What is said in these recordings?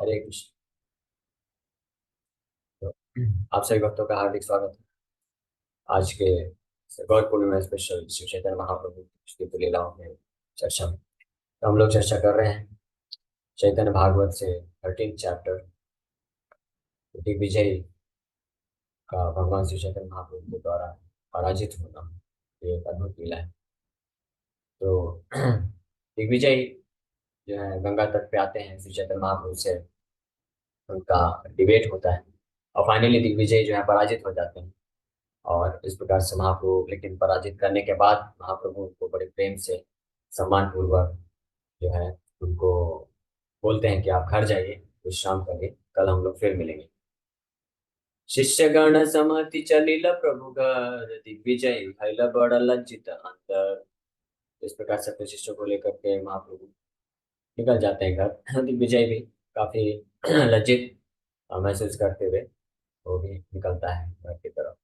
हरे कृष्ण। तो आप सभी भक्तों का हार्दिक स्वागत है आज के गौर पूर्णिमा स्पेशल शिव चैतन्य महाप्रभु की दिव्य लीलाओं में चर्चा में। तो हम लोग चर्चा कर रहे हैं चैतन्य भागवत से 13 चैप्टर दिग्विजय का भगवान श्री चैतन्य महाप्रभु के द्वारा पराजित होना। ये एक अद्भुत लीला है। तो दिग्विजय जो है गंगा तट पे आते हैं, श्री चैतन्य महाप्रभु से उनका डिबेट होता है और फाइनली दिग्विजय जो है पराजित हो जाते हैं। और इस प्रकार से महाप्रभु लेकिन पराजित करने के बाद महाप्रभु उनको बड़े प्रेम से सम्मान पूर्वक जो है उनको बोलते हैं कि आप घर जाइए, विश्राम करिए, कल हम लोग फिर मिलेंगे। शिष्य गण समति चलिल प्रभु घर, दिग्विजय भइल बड़ लज्जित अंतर। इस प्रकार से अपने शिष्यों को लेकर के महाप्रभु निकल जाते हैं घर। दिग्विजय भी काफी लज्जित महसूस करते हुए वो भी निकलता है घर की तरफ।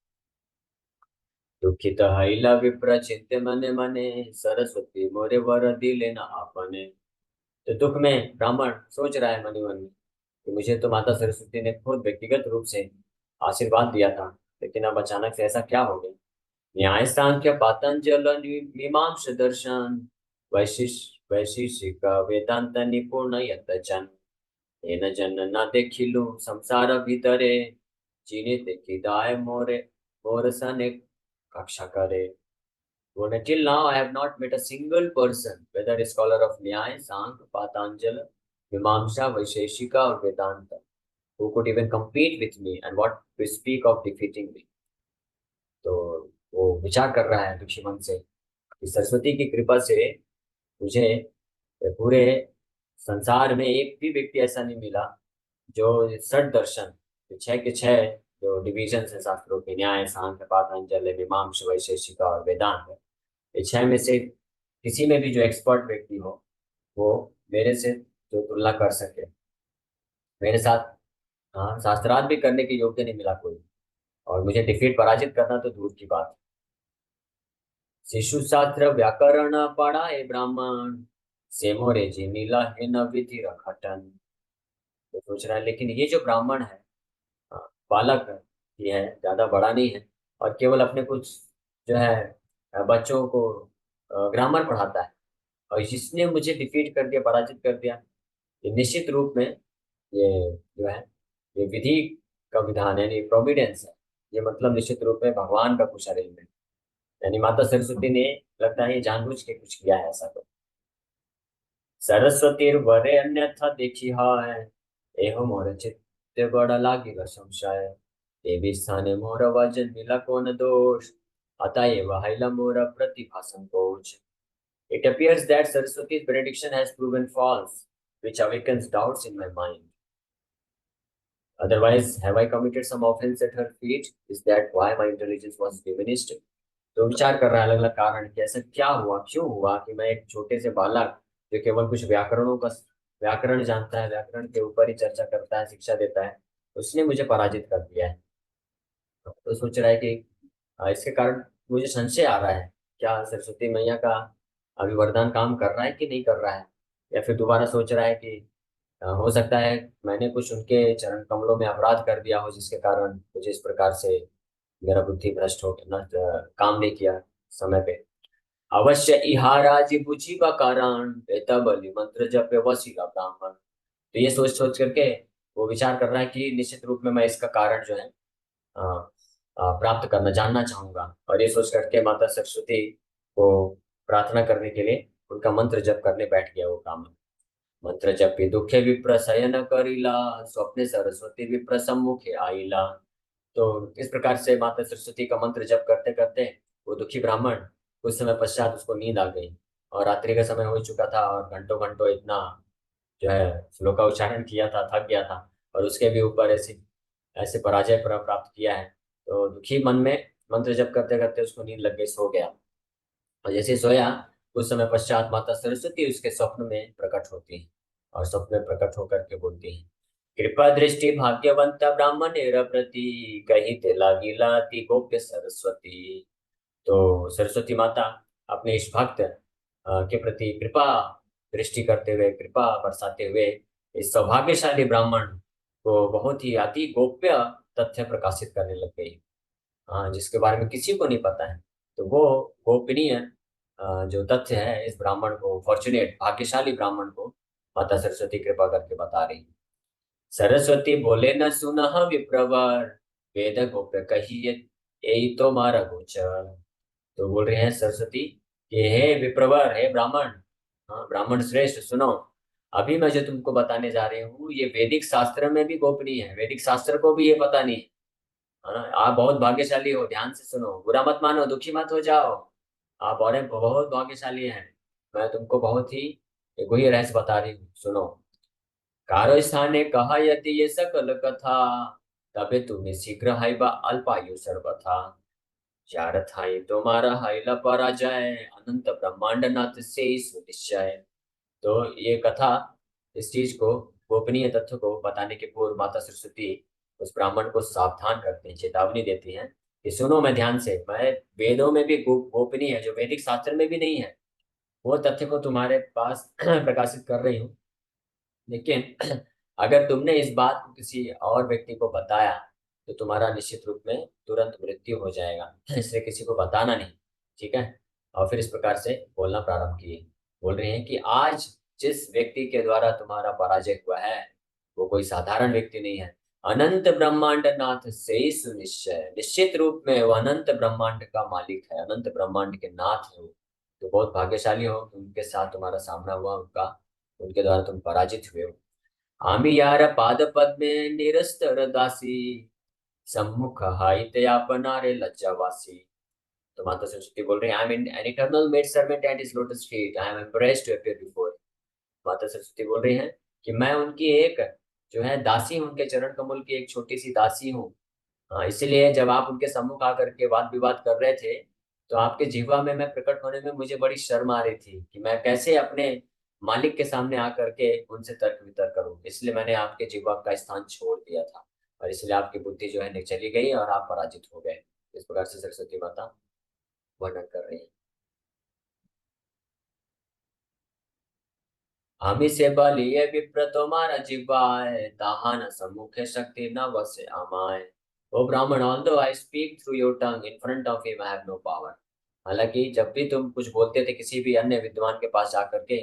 दुखित हईला विप्र चिंत्य मने मने, सरस्वती मोरे वर दिले न आपने। तो दुख में ब्राह्मण सोच रहा है मन ही मन में कि मुझे तो माता सरस्वती ने खुद व्यक्तिगत रूप से आशीर्वाद दिया था, लेकिन अब अचानक से ऐसा क्या हो गया। न्याय सांख्य पातंजल मीमांस दर्शन, वैशिष्टिक वेदांत निपुण यतचन। येन जन न देखिलु संसार भीतरे, जिने देखी दाय मोरे मोर सने कक्षा करे। Well, until now, I have not met a single person, whether a scholar of Nyaya, Sankhya, Patanjala, Mimamsa, Vaisheshika, or Vedanta, who could even compete with me and what to speak of defeating me. तो वो विचार कर रहा है दुखी मन से कि सरस्वती की कृपा से मुझे पूरे संसार में एक भी व्यक्ति ऐसा नहीं मिला जो षट दर्शन, जो छह के छह जो डिविजन है शास्त्रों के, न्याय सांख्य पातंजल मीमांसा वैशेषिका और वेदांत, ये छह में से किसी में भी जो एक्सपर्ट व्यक्ति हो वो मेरे से जो तुलना कर सके, मेरे साथ हाँ शास्त्रार्थ भी करने के योग्य नहीं मिला कोई। और मुझे डिफीट पराजित करना तो दूर की बात। शिशु शास्त्र व्याकरण पढ़ाए ब्राह्मण, से मोरे जी नीला है न विधि रखटन। तो सोच रहा है लेकिन ये जो ब्राह्मण है, हाँ, बालक है, ये है, ज्यादा बड़ा नहीं है, और केवल अपने कुछ जो है बच्चों को ग्रामर पढ़ाता है, और जिसने मुझे डिफीट कर दिया, पराजित कर दिया, ये निश्चित रूप में ये जो है ये विधि का विधान है, यानी प्रोविडेंस है। ये मतलब निश्चित रूप में भगवान का कुछ अरेंजमेंट, यानी माता सरस्वती ने लगता है ये जानबूझ के कुछ किया है ऐसा। तो सरस्वती वरे अन्यथा देखी है, एहो मोर चित्त बड़ा लागी संशय। देवी स्थाने मोर वजन मिला कौन दोष, अतएव हैला मोर प्रतिभा संकोच। It appears that Saraswati's prediction has proven false, which awakens doubts in my mind. Otherwise, have I committed some offense at her feet? Is that why my intelligence was diminished? तो विचार कर रहा है अलग अलग कारण कि ऐसा क्या हुआ, क्यों हुआ कि मैं एक छोटे से बालक जो केवल कुछ व्याकरणों का व्याकरण जानता है, व्याकरण के ऊपर ही चर्चा करता है, शिक्षा देता है, उसने मुझे पराजित कर दिया है। तो सोच रहा है कि इसके कारण मुझे संशय आ रहा है, क्या सरस्वती मैया का अभी वरदान काम कर रहा है कि नहीं कर रहा है। या फिर दोबारा सोच रहा है कि हो सकता है मैंने कुछ उनके चरण कमलों में अपराध कर दिया हो, जिसके कारण मुझे इस प्रकार से मेरा बुद्धि भ्रष्ट हो न काम नहीं किया समय पे। अवश्य इहाराजी बुझी का कारण, बेता बलि मंत्र जप वसीला ब्राह्मण। तो ये सोच सोच करके वो विचार कर रहा है कि निश्चित रूप में मैं इसका कारण जो है अ, प्राप्त करना जानना चाहूंगा। और ये सोच करके माता सरस्वती को प्रार्थना करने के लिए उनका मंत्र जप करने बैठ गया वो काम। मंत्र जपी दुखे विप्र शयन करिला, स्वप्ने सरस्वती विप्र सम्मुखे आइला। तो इस प्रकार से माता सरस्वती का मंत्र जप करते करते वो दुखी ब्राह्मण कुछ समय पश्चात उसको नींद आ गई, और रात्रि का समय हो चुका था, और घंटों घंटों इतना जो है श्लोक का उच्चारण किया था, थक गया था, और उसके भी ऊपर ऐसी ऐसे पराजय प्राप्त किया है। तो दुखी मन में मंत्र जप करते करते उसको नींद लग गई, सो गया। और जैसे ही सोया कुछ समय पश्चात माता सरस्वती उसके स्वप्न में प्रकट होती है, और स्वप्न में प्रकट होकर के बोलती है, कृपा दृष्टि भाग्यवंत ब्राह्मण प्रति, कही ते लागिला ती गोप्य सरस्वती। तो सरस्वती माता अपने इस भक्त के प्रति कृपा दृष्टि करते हुए, कृपा बरसाते हुए इस सौभाग्यशाली ब्राह्मण को बहुत ही अति गोप्य तथ्य प्रकाशित करने लग गई। हाँ, जिसके बारे में किसी को नहीं पता है। तो वो गोपनीय जो तथ्य है इस ब्राह्मण को, फॉर्चुनेट भाग्यशाली ब्राह्मण को माता सरस्वती कृपा करके बता रही। सरस्वती बोले न सुनह विप्रवर, वेद गोप्य कहिए यही तो मारा गोचर। तो बोल रहे हैं सरस्वती कि हे विप्रवर, हे ब्राह्मण, हाँ ब्राह्मण श्रेष्ठ सुनो, अभी मैं जो तुमको बताने जा रही हूँ ये वैदिक शास्त्र में भी गोपनीय है, वैदिक शास्त्र को भी ये पता नहीं है ना। आप बहुत भाग्यशाली हो, ध्यान से सुनो, बुरा मत मानो, दुखी मत हो जाओ, आप और बहुत भाग्यशाली हैं। मैं तुमको बहुत ही गुह्य रहस्य बता रही हूँ, सुनो। कारो स्थाने कहा यदि ये सकल कथा, तबे तुम्हें शीघ्र हाइबा अल्पायु सर्वथा। चारथ हाई तुम्हारा हाइला पराजय, अनंत ब्रह्मांड नाथ से ही सुनिश्चय। तो ये कथा, इस चीज को, गोपनीय तथ्य को बताने के पूर्व माता सरस्वती उस ब्राह्मण को सावधान करते हैं, चेतावनी देती हैं कि सुनो, मैं ध्यान से, मैं वेदों में भी गोपनीय है, जो वैदिक शास्त्र में भी नहीं है, वो तथ्य को तुम्हारे पास प्रकाशित कर रही हूँ। लेकिन अगर तुमने इस बात को किसी और व्यक्ति को बताया तो तुम्हारा निश्चित रूप में तुरंत मृत्यु हो जाएगा, इसलिए किसी को बताना नहीं, ठीक है। और फिर इस प्रकार से बोलना प्रारंभ किए। बोल रहे हैं कि आज जिस व्यक्ति के द्वारा तुम्हारा पराजय हुआ है वो कोई साधारण व्यक्ति नहीं है, अनंत ब्रह्मांड नाथ से ही सुनिश्चय, निश्चित रूप में वो अनंत ब्रह्मांड का मालिक है, अनंत ब्रह्मांड के नाथ है वो। तो बहुत भाग्यशाली हो कि उनके साथ तुम्हारा सामना हुआ, उनका, उनके द्वारा तुम पराजित हुए हो। आम्ही यार पाद पद्मे निरस्तर दासी, सम्मुख हाइते आपनारे लज्जावासी। तो माता सरस्वती बोल रही है, I am an eternal maid servant at his lotus feet, I am embraced to appear before. माता सरस्वती बोल रही है कि मैं उनकी एक जो है दासी हूँ, उनके चरण कमल की एक छोटी सी दासी हूँ। हाँ, इसीलिए जब आप उनके सम्मुख आकर के वाद विवाद कर रहे थे तो आपके जीवा में मैं प्रकट होने में मुझे बड़ी शर्म आ रही थी कि मैं कैसे अपने मालिक के सामने आकर के उनसे तर्क वितर्क करूं, इसलिए मैंने आपके जीवा का स्थान छोड़ दिया था, और इसलिए आपकी बुद्धि जो है चली गई और आप पराजित हो गए। इस प्रकार से सरस्वती माता वर्णन कर रही है। हामी से बलिए विप्र तुम्हारा जिह्वाय, ताहा न सम्मुखे शक्ति न वसे अमाय। O Brahmin, although I speak through your tongue, in front of him I have no power. हालांकि जब भी तुम कुछ बोलते थे किसी भी अन्य विद्वान के पास जाकर के,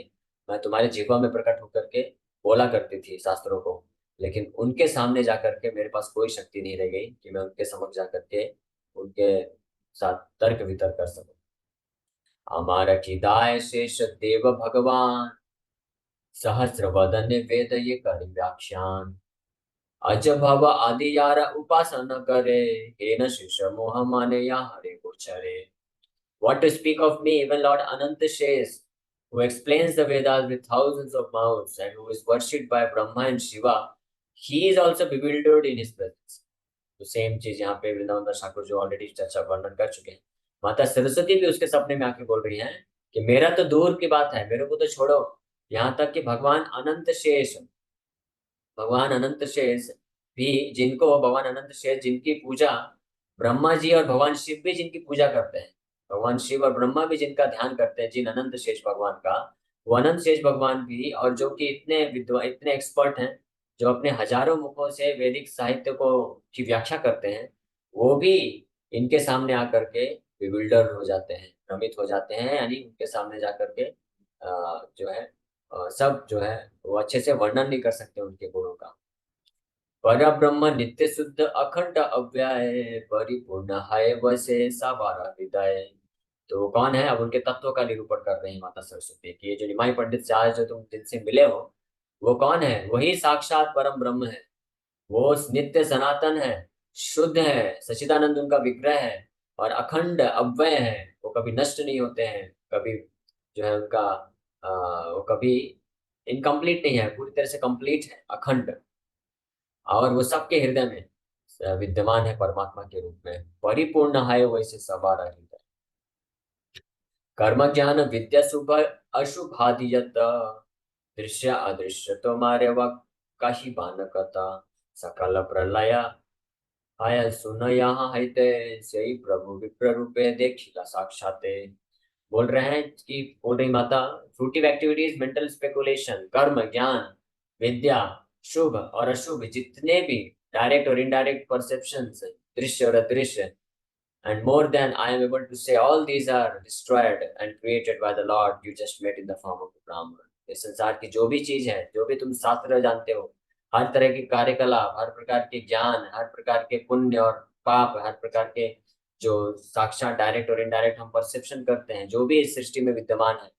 मैं तुम्हारे जिह्वा में प्रकट होकर के बोला करती थी शास्त्रों को, लेकिन उनके सामने जाकर के मेरे पास कोई शक्ति नहीं रह गई कि मैं उनके समक्ष जाकर के उनके साथ तर्क वितर्क कर सकूं। हमारा किदाय शेष देव भगवान, सहस्र वदन वेद ये करि व्याख्यान। अज भव आदि यार उपासना करे, हे न शिष्य मोह माने या हरे गोचरे। What to speak of me, even Lord Ananta says, who explains the Vedas with thousands of mouths and who is worshipped by Brahma and Shiva, he is also bewildered in his presence. तो same चीज यहाँ पे वृंदावन दास ठाकुर जो already चर्चा वर्णन कर चुके हैं, माता सरस्वती भी उसके सपने में आके बोल रही हैं कि मेरा तो दूर की बात है, मेरे को तो छोड़ो, यहाँ तक कि भगवान अनंत शेष भी, जिनको भगवान अनंत शेष जिनकी पूजा ब्रह्मा जी और भगवान शिव भी जिनकी पूजा करते हैं, भगवान शिव और ब्रह्मा भी जिनका ध्यान करते हैं, जिन अनंत शेष भगवान का, वो अनंत शेष भगवान भी, और जो कि इतने विद्वान, इतने एक्सपर्ट हैं, जो अपने हजारों मुखों से वैदिक साहित्य को की व्याख्या करते हैं, वो भी इनके सामने आकर के विविल्डर हो जाते हैं, भ्रमित हो जाते हैं, यानी उनके सामने जाकर के जो है सब जो है वो अच्छे से वर्णन नहीं कर सकते उनके गुणों का। पर ब्रह्म नित्य शुद्ध अखंड अव्यय, परिपूर्ण है वैसे सावारा हृदय। तो वो कौन है, अब उनके तत्व का निरूपण कर रहे हैं माता सरस्वती की, ये जो निमाई पंडित से आज जो तुम जिनसे मिले हो वो कौन है, वही साक्षात परम ब्रह्म है। वो नित्य सनातन है, शुद्ध है, सच्चिदानंद उनका विग्रह है, और अखंड अव्यय है, वो कभी नष्ट नहीं होते हैं, कभी जो है उनका वो कभी इनकम्प्लीट नहीं है, पूरी तरह से कंप्लीट है, अखंड। और वो सबके हृदय में विद्यमान है परमात्मा के रूप में, परिपूर्ण है वैसे सवार हृदय। कर्म ज्ञान विद्या शुभ अशुभादियत, दृश्य अदृश्य तुम्हारे वक्त काशी बानकता। सकल प्रलय आय सुन यहाँ हैते, सही प्रभु विप्र रूपे देखिला साक्षाते। बोल रहे हैं कि, बोल रही माता, फ्रूटिव एक्टिविटीज, मेंटल स्पेकुलेशन, कर्म ज्ञान विद्या, शुभ और अशुभ जितने भी डायरेक्ट और इनडायरेक्ट परसेप्शंस, दृश्य और अदृश्य, and more than I am able to say, all these are destroyed and created by the Lord you just met in the form of a Brahman. इस संसार की जो भी चीज है, जो भी तुम शास्त्र जानते हो, हर तरह के कार्यकलाप, हर प्रकार के ज्ञान, हर प्रकार के पुण्य और पाप, हर प्रकार के जो साक्षात डायरेक्ट और इनडायरेक्ट हम परसेप्शन करते हैं, जो भी इस सृष्टि में विद्यमान है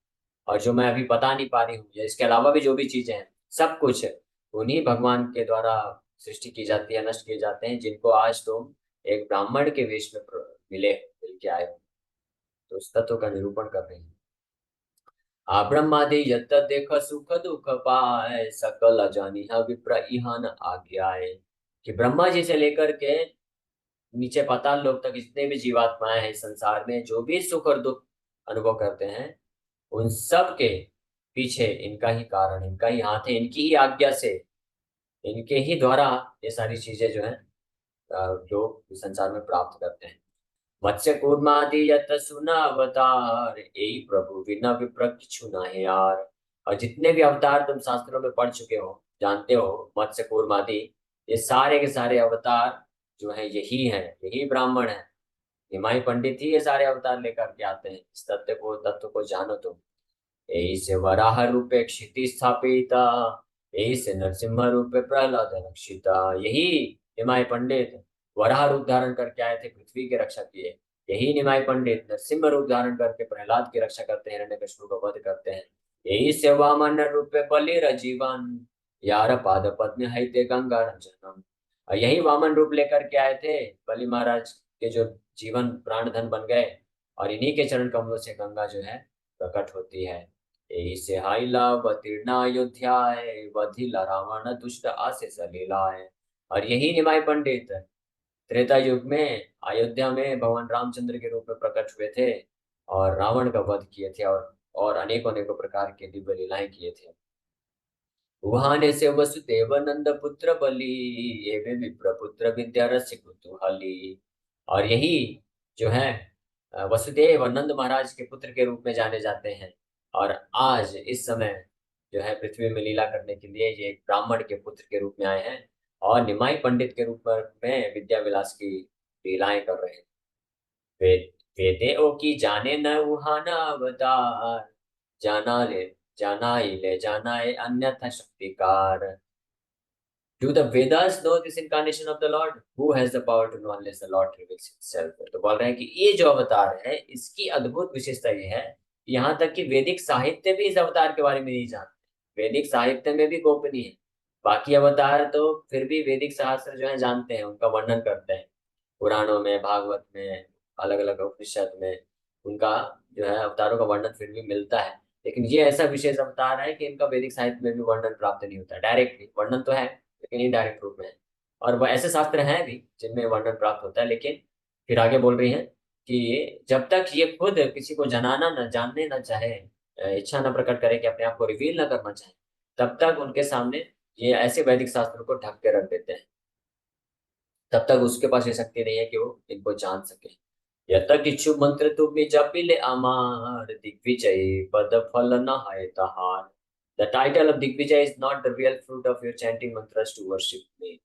और जो मैं अभी बता नहीं पा रही हूँ, या इसके अलावा भी जो भी चीजें हैं, सब कुछ उन्हीं भगवान के द्वारा सृष्टि की जाती है, नष्ट किए जाते हैं, जिनको आज तुम एक ब्राह्मण के वेश में मिल के आए हो। तो उस तत्व का निरूपण कर रहे हैं। आ ब्रह्मादि यत देख सुख दुख पाए, सकल जानिह विप्र इहन आज्ञाए। कि ब्रह्मा जी से लेकर के नीचे पाताल लोक तक जितने भी जीवात्माएं हैं इस संसार में, जो भी सुख और दुख अनुभव करते हैं, उन सब के पीछे इनका ही कारण, इनका ही हाथ है, इनकी ही आज्ञा से, इनके ही द्वारा ये सारी चीजें जो है लोग इस संसार में प्राप्त करते हैं। मत्स्य कूर्मादि यत सुना अवतार, यही प्रभु बिना विप्र किछु नाहि यार। और जितने भी अवतार तुम शास्त्रों में पढ़ चुके हो, जानते हो, मत्स्य कूर्मादि, ये सारे के सारे अवतार जो है यही है, यही ब्राह्मण है। निमाई पंडित ही ये सारे अवतार लेकर के आते हैं। इस तत्व को जानो तुम। यही से वराह रूपे क्षिति स्थापिता, यही से नरसिम्हा रूपे प्रहलाद रक्षिता। यही निमाय पंडित वराह रूप धारण करके आए थे, पृथ्वी की रक्षा किए। यही निमाय पंडित नरसिम्हा रूप धारण करके प्रहलाद की रक्षा करते हैं, हिरण्यकशिपु का वध करते हैं। यही से वामन रूपे बलि जीवन, यार पाद पद्म है ते गंगा रंजनम। और यही वामन रूप लेकर के आए थे, बलि महाराज के जो जीवन प्राण धन बन गए, और इन्हीं के चरण कमलों से गंगा जो है प्रकट होती है। ऐसे हाइला अवतीर्णा अयोध्याय, वधिला रावण दुष्ट आशीष लीलाए। और यही निमाय पंडित त्रेता युग में अयोध्या में भगवान रामचंद्र के रूप में प्रकट हुए थे, और रावण का वध किए थे, और अनेकों अनेकों प्रकार के दिव्य लीलाएं किए थे। वहाने से वसुदेव नंद पुत्र बलि, एवं विप्र पुत्र विद्यारस्य कुतूहली। और यही जो है वसुदेव और नंद महाराज के पुत्र के रूप में जाने जाते हैं। और आज इस समय जो है पृथ्वी में लीला करने के लिए ये एक ब्राह्मण के पुत्र के रूप में आए हैं, और निमाई पंडित के रूप में विद्या विलास की लीलाएं कर रहे हैं। वेद वेदे ओ की जाने न उहाना अवतार, जाना ले जाना ही ले जाना है अन्यथा शक्तिकार। Do the Vedas know this incarnation of the Lord? Who has the power to know unless the Lord reveals himself? तो बोल रहे हैं कि ये जो अवतार है, इसकी अद्भुत विशेषता ये है, यहाँ तक कि वैदिक साहित्य भी इस अवतार के बारे में नहीं जानते। वैदिक साहित्य में भी गोपनीय है। बाकी अवतार तो फिर भी वैदिक शास्त्र जो है जानते हैं, उनका वर्णन करते हैं, पुराणों में, भागवत में, अलग अलग उपनिषद में उनका जो है अवतारों का वर्णन फिर भी मिलता है। लेकिन ये ऐसा विशेष अवतार है कि इनका वैदिक साहित्य में भी वर्णन प्राप्त नहीं होता। डायरेक्टली वर्णन तो है, लेकिन इनडायरेक्ट रूप में है। और वह ऐसे शास्त्र हैं भी जिनमें वर्णन प्राप्त होता है, लेकिन फिर आगे बोल रही हैं कि जब तक ये खुद किसी को जनाना न जानने न चाहे, इच्छा न प्रकट करे, कि अपने आप को रिवील न करना चाहे, तब तक उनके सामने ये ऐसे वैदिक शास्त्रों को ढक के रख देते हैं। तब तक उसके पास ये शक्ति नहीं है कि वो इनको जान सके। यत किछु मंत्र तुम्हें जपिले अमार, दिग्विजय पद फल न है तहार। The title of Digvijay is not the real fruit of your chanting mantras to worship me.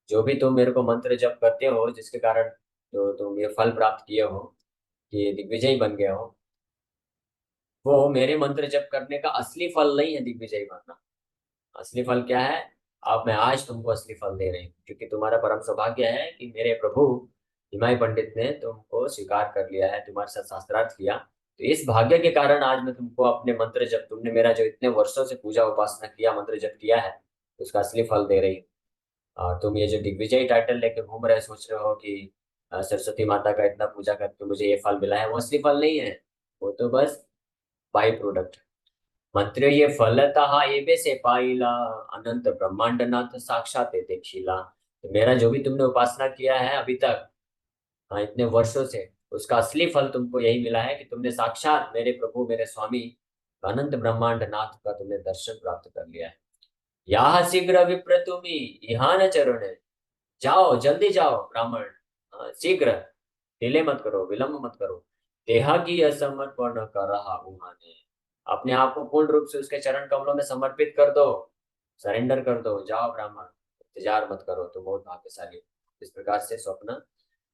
जो भी तुम मेरे को मंत्र जप करते हो, जिसके कारण जो तुम ये फल प्राप्त किए हो, कि दिग्विजय बन गए हो, वो मेरे मंत्र जप करने का असली फल नहीं है दिग्विजय बनना। असली फल क्या है? अब मैं आज तुमको असली फल दे रही हूँ, क्योंकि तुम्हारा परम सौभाग्य है कि मेरे प्रभु हिमाई पंडित ने तुमको स्वीकार कर लिया है, तुम्हारे साथ शास्त्रार्थ किया। तो इस भाग्य के कारण आज मैं तुमको अपने मंत्र जप, तुमने मेरा जो इतने वर्षों से पूजा उपासना किया, मंत्र जप किया है, उसका असली फल दे रही हूँ। और तुम ये जो दिग्विजय टाइटल लेके घूम रहे, सोच रहे हो कि सरस्वती माता का इतना पूजा करके मुझे ये फल मिला है, वो असली फल नहीं है। वो तो बस बाई प्रोडक्ट। मंत्र ये फलतः एबे से पाइला, अनंत ब्रह्मांड नाथ साक्षात ते देखिला। तो मेरा जो भी तुमने उपासना किया है अभी तक, हाँ, इतने वर्षों से, उसका असली फल तुमको यही मिला है कि तुमने साक्षात मेरे प्रभु, मेरे स्वामी अनंत ब्रह्मांड नाथ का तुमने दर्शन प्राप्त कर लिया है। यहाँ शीघ्र विप्र तुम्ही यहाँ न चरण, जाओ जल्दी जाओ ब्राह्मण, शीघ्र, डिले मत करो, विलंब मत करो। देहा की समर्पण कर रहा उन्होंने, अपने आप को पूर्ण रूप से उसके चरण कमलों में समर्पित कर दो। सरेंडर कर दो, जाओ ब्राह्मण, इंतजार मत करो, तुम बहुत भाग्यशाली हो। इस प्रकार से स्वप्न,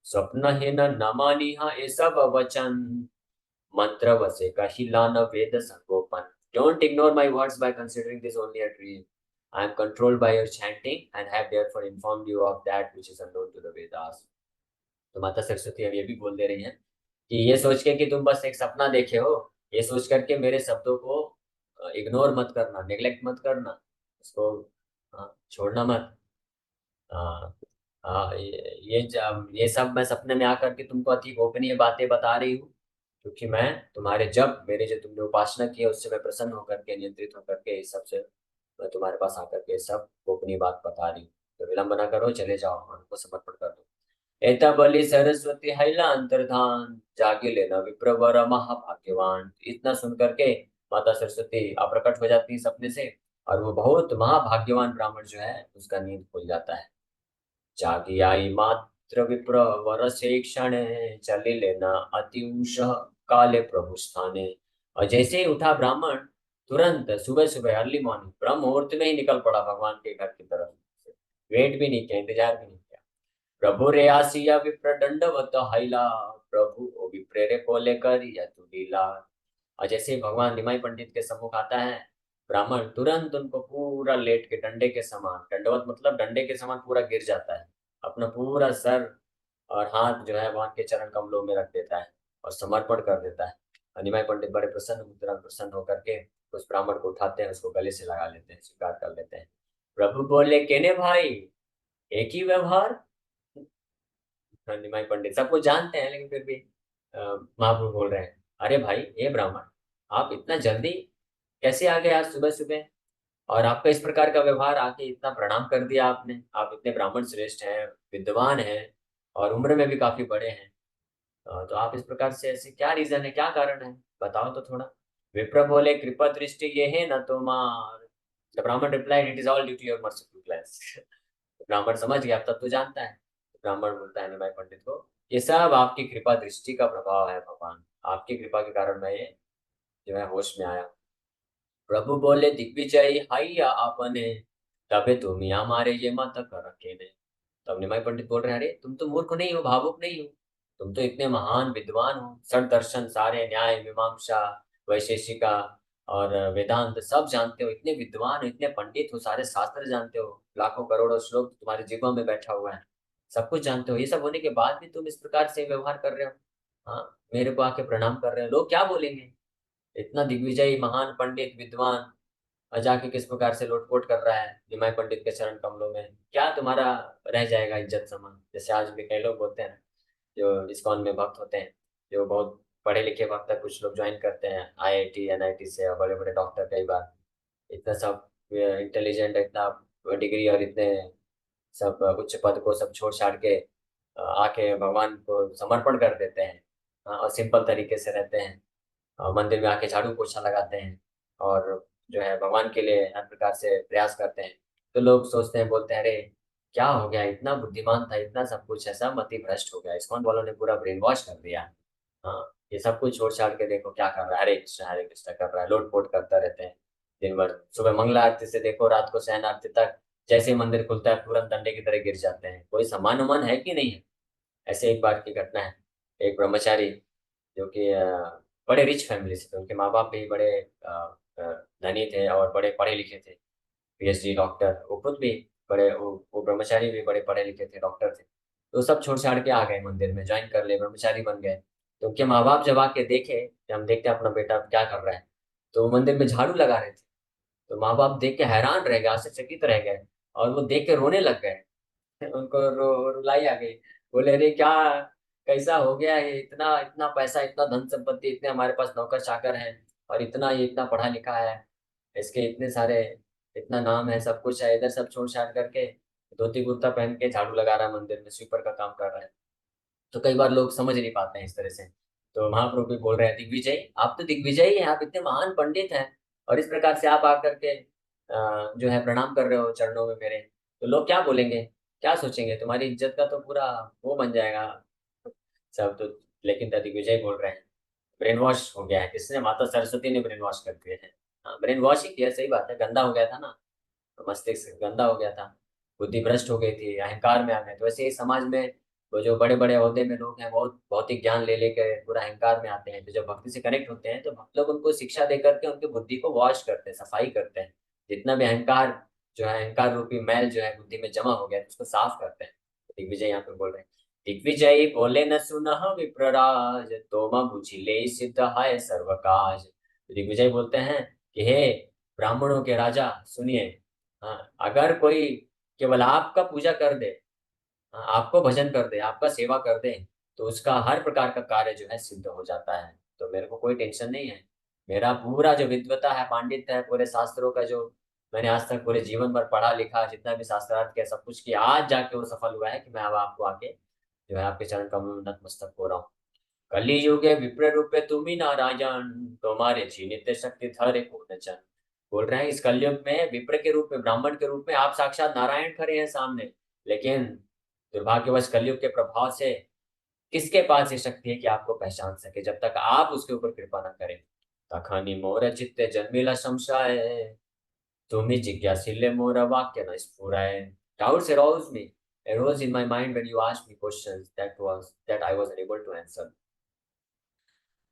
स्वप्न है न नमानी हा ये सब वचन, मंत्र वसे कहिला न वेद संगोपन। Don't ignore my words by considering this only a dream. I am controlled by your chanting and have therefore informed you of that which is unknown to the Vedas. तो माता सरस्वती अब ये भी बोल दे रही हैं कि ये सोच के कि तुम बस एक सपना देखे हो, ये सोच करके मेरे शब्दों को इग्नोर मत करना, नेग्लेक्ट मत करना, उसको छोड़ना मत। हाँ। हाँ, ये सब मैं सपने में आकर के तुमको अति गोपनीय बातें बता रही हूँ, क्योंकि मैं तुम्हारे जब मेरे जो तुमने उपासना की है उससे मैं प्रसन्न होकर के, नियंत्रित होकर के इस सबसे मैं तुम्हारे पास आकर के सब गोपनीय बात बता रही हूँ। तो विलंब ना करो, चले जाओ, मन को समर्पण कर दो। एता बलि सरस्वती हैला अंतर्धान, जागे लेना विप्रवर महाभाग्यवान। इतना सुन करके माता सरस्वती अप्रकट हो जाती है सपने से, और वो बहुत महाभाग्यवान ब्राह्मण जो है उसका नींद खुल जाता है। जागी आई मात्र विप्र वर से क्षण, चले लेना अति उषः काले प्रभु स्थाने। और जैसे ही उठा ब्राह्मण, तुरंत सुबह सुबह अर्ली मॉर्निंग ब्रह्म मुहूर्त में ही निकल पड़ा भगवान के घर की तरफ। वेट भी नहीं किया, इंतजार भी नहीं किया। प्रभु रे आसिया विप्र दंडवत हैला, प्रभु ओ विप्रेरे को लेकर या तू लीला। और जैसे ही भगवान निमाई पंडित के सम्मुख आता है, ब्राह्मण तुरंत उनको पूरा लेट के डंडे के समान, दंडवत मतलब डंडे के समान पूरा गिर जाता है, अपना पूरा सर और हाथ जो है भगवान के चरण कमलों में रख देता है और समर्पण कर देता है। और निमाई पंडित बड़े प्रसन्न, तुरंत प्रसन्न होकर के उस ब्राह्मण को उठाते हैं, उसको गले से लगा लेते हैं, स्वीकार कर लेते हैं। प्रभु बोले केने भाई, एक ही व्यवहार। हाँ, निमाई पंडित सब कुछ जानते हैं, लेकिन फिर भी महाप्रभु बोल रहे हैं, अरे भाई ये ब्राह्मण, आप इतना जल्दी कैसे आ गए आज सुबह सुबह, और आपका इस प्रकार का व्यवहार, आके इतना प्रणाम कर दिया आपने, आप इतने ब्राह्मण श्रेष्ठ हैं, विद्वान हैं, और उम्र में भी काफी बड़े हैं, तो आप इस प्रकार से ऐसे क्या रीजन है, क्या कारण है, बताओ तो थोड़ा। विप्र बोले कृपा दृष्टि ये है न तुम्हार। The Brahmin replied it is all due to your merciful glance. ब्राह्मण समझ गया, अब तब तो जानता है। ब्राह्मण बोलता है निमाई पंडित को, ये सब आपकी कृपा दृष्टि का प्रभाव है भगवान, आपकी कृपा के कारण मैं ये जो है होश में आया। प्रभु बोले दिग्विजय हैया आपने, तबे तुम हमारे ये मत कर रखे ने। तब निमाई पंडित बोल रहे हैं, अरे तुम तो मूर्ख नहीं हो, भावुक नहीं हो, तुम तो इतने महान विद्वान हो, षट दर्शन सारे, न्याय मीमांसा वैशेषिका और वेदांत सब जानते हो, इतने विद्वान हो, इतने पंडित हो, सारे शास्त्र जानते हो, लाखों करोड़ों श्लोक तुम्हारे जीवन में बैठा हुआ है, सब कुछ जानते हो, ये सब होने के बाद भी तुम इस प्रकार से व्यवहार कर रहे हो। हाँ, मेरे को आके प्रणाम कर रहे हो, लोग क्या बोलेंगे, इतना दिग्विजयी महान पंडित विद्वान, और जाके किस प्रकार से लोटपोट कर रहा है निमाई पंडित के चरण कमलों में, क्या तुम्हारा रह जाएगा इज्जत सम्मान। जैसे आज भी कई लोग बोलते हैं ना, जो इस्कॉन में भक्त होते हैं, जो बहुत पढ़े लिखे भक्त है, कुछ लोग ज्वाइन करते हैं आईआईटी एनआईटी से, और बड़े बड़े डॉक्टर कई बार, इतना सब इंटेलिजेंट, इतना डिग्री और इतने सब उच्च पद को सब छोड़ छाड़ के आके भगवान को समर्पण कर देते हैं। हाँ, और सिंपल तरीके से रहते हैं, मंदिर में आके झाड़ू पोछा लगाते हैं, और जो है भगवान के लिए हर प्रकार से प्रयास करते हैं। तो लोग सोचते हैं, बोलते हैं, अरे क्या हो गया, इतना बुद्धिमान था, इतना सब कुछ है, सब मति भ्रष्ट हो गया, इस्कॉन वालों ने पूरा ब्रेन वॉश कर दिया। हाँ, ये सब कुछ छोड़ छाड़ के देखो क्या कर रहा है, हरे कृष्णा कर रहा है, लोट पोट करता रहते हैं दिन भर, सुबह मंगला आरती से देखो रात को शयन आरती तक, जैसे ही मंदिर खुलता है तुरंत डंडे की तरह गिर जाते हैं। कोई सम्मान उमान है कि नहीं है। ऐसे एक बार की घटना है, एक ब्रह्मचारी जो कि बड़े रिच फैमिली से थे, उनके माँ बाप भी बड़े धनी थे और बड़े पढ़े लिखे थे, पीएचडी डॉक्टर, वो खुद भी बड़े, वो ब्रह्मचारी भी बड़े पढ़े लिखे थे, डॉक्टर थे। तो सब छोड़ छाड़ के आ गए मंदिर में, ज्वाइन कर ले, ब्रह्मचारी बन गए। तो उनके माँ बाप जब आके देखे कि हम देखते हैं अपना बेटा क्या कर रहा है, तो वो मंदिर में झाड़ू लगा रहे थे। तो माँ बाप देख के हैरान रह गए, आश्चर्यचकित रह गए, और वो देख के रोने लग गए। उनको रुलाई आ गई। बोले अरे क्या, कैसा हो गया है, इतना इतना पैसा, इतना धन संपत्ति, इतने हमारे पास नौकर चाकर हैं, और इतना ये इतना पढ़ा लिखा है, इसके इतने सारे, इतना नाम है, सब कुछ है, इधर सब छोड़ छाड़ करके धोती कुर्ता पहन के झाड़ू लगा रहा है, मंदिर में स्वीपर का काम कर रहा है। तो कई बार लोग समझ नहीं पाते हैं इस तरह से। तो महाप्रभु भी बोल रहे हैं, दिग्विजय, आप तो दिग्विजयी हैं, आप इतने महान पंडित हैं, और इस प्रकार से आप आकर के जो है प्रणाम कर रहे हो चरणों में मेरे, तो लोग क्या बोलेंगे, क्या सोचेंगे, तुम्हारी इज्जत का तो पूरा वो बन जाएगा सब तो। लेकिन दिग्विजय बोल रहे हैं, ब्रेन वॉश हो गया है, किसने, माता सरस्वती ने ब्रेन वॉश कर दिया है। हाँ, ब्रेन वॉश ही किया, सही बात है, गंदा हो गया था ना, मस्तिष्क गंदा हो गया था, बुद्धि भ्रष्ट हो गई थी, अहंकार में आ गए। तो वैसे ही समाज में वो जो बड़े बड़े ओहदे में लोग हैं, बहुत भौतिक ज्ञान ले लेकर पूरा अहंकार में आते हैं। तो जब भक्ति से कनेक्ट होते हैं तो भक्त लोग उनको शिक्षा दे करके उनकी बुद्धि को वॉश करते हैं, सफाई करते हैं। जितना भी अहंकार जो है, अहंकार रूपी मैल जो है बुद्धि में जमा हो गया है, उसको साफ करते हैं। दिग्विजय यहाँ पे बोल रहे हैं, दिग्विजय बोले न सुनह विप्रराज, तोमा बुझिले सिद्ध है सर्व काज। तो दिग्विजय बोलते हैं कि हे ब्राह्मणों के राजा सुनिए, हाँ, अगर कोई केवल आपका पूजा कर दे, हाँ, आपको भजन कर दे, आपका सेवा कर दे, तो उसका हर प्रकार का कार्य जो है सिद्ध हो जाता है। तो मेरे को कोई टेंशन नहीं है। मेरा पूरा जो विद्वता है, पांडित्य है, पूरे शास्त्रों का जो मैंने आज तक पूरे जीवन भर पढ़ा लिखा, जितना भी शास्त्रार्थ किया, सब कुछ किया, आज जाके वो सफल हुआ है कि मैं अब आपको आके जो है आपके चरण कमल में नतमस्तक हो रहा हूँ। कली युगे विप्र रूपे तुम ही नारायण, तुम्हारे जी नित्य शक्ति धरे पूर्णचन। बोल रहे हैं इस कलयुग में विप्र के रूप में, ब्राह्मण के रूप में आप साक्षात नारायण खड़े हैं सामने। लेकिन दुर्भाग्यवश कलयुग के प्रभाव से किसके पास ये शक्ति है कि आपको पहचान सके, जब तक आप उसके ऊपर कृपा न करें। तखनी मोर चित्ते जन्मिला संशय, तुम्ही जिज्ञासिले मोर वाक्य न स्फुराय। Doubts arose in my mind when you asked me questions that I was unable to answer.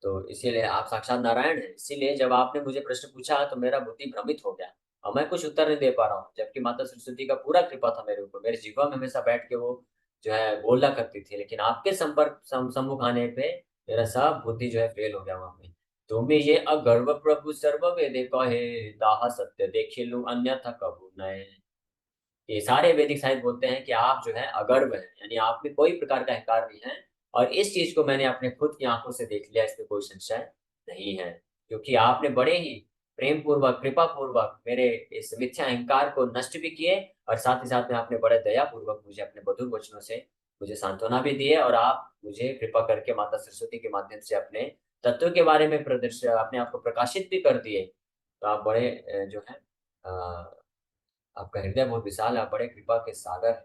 तो इसीलिए आप साक्षात नारायण हैं। इसीलिए जब आपने मुझे प्रश्न पूछा तो मेरा बुद्धि भ्रमित हो गया और मैं कुछ उत्तर नहीं दे पा रहा हूँ, जबकि माता सरस्वती का पूरा कृपा था मेरे ऊपर, मेरे जीवा में हमेशा बैठ के वो जो है बोला करती थी। लेकिन आपके सम्मुख आने पे मेरा सब बुद्धि जो है फेल हो गया वहां पे। तुम्हें ये अगर्व प्रभु सर्व वेदे कहे, ताहा सत्य देखे लू अन्यथा कबू नये। ये सारे वैदिक साहित्य बोलते हैं कि आप जो है अगर्व हैं, यानी आप में कोई प्रकार का अहंकार नहीं है। और इस चीज को मैंने अपने खुद की आंखों से देख लिया, इसमें कोई संशय नहीं है। क्योंकि आपने बड़े ही प्रेम पूर्वक, कृपा पूर्वक मेरे इस मिथ्या अहंकार को नष्ट भी किए, और साथ ही साथ में आपने बड़े दया पूर्वक मुझे अपने मधुर वचनों से मुझे सांत्वना भी दी है। और आप मुझे कृपा करके माता सरस्वती के माध्यम से अपने तत्व के बारे में प्रदर्शित, अपने आप को प्रकाशित भी कर दिए। तो आप बड़े जो है आपका हृदय बहुत विशाल है, आप बड़े कृपा के सागर हैं।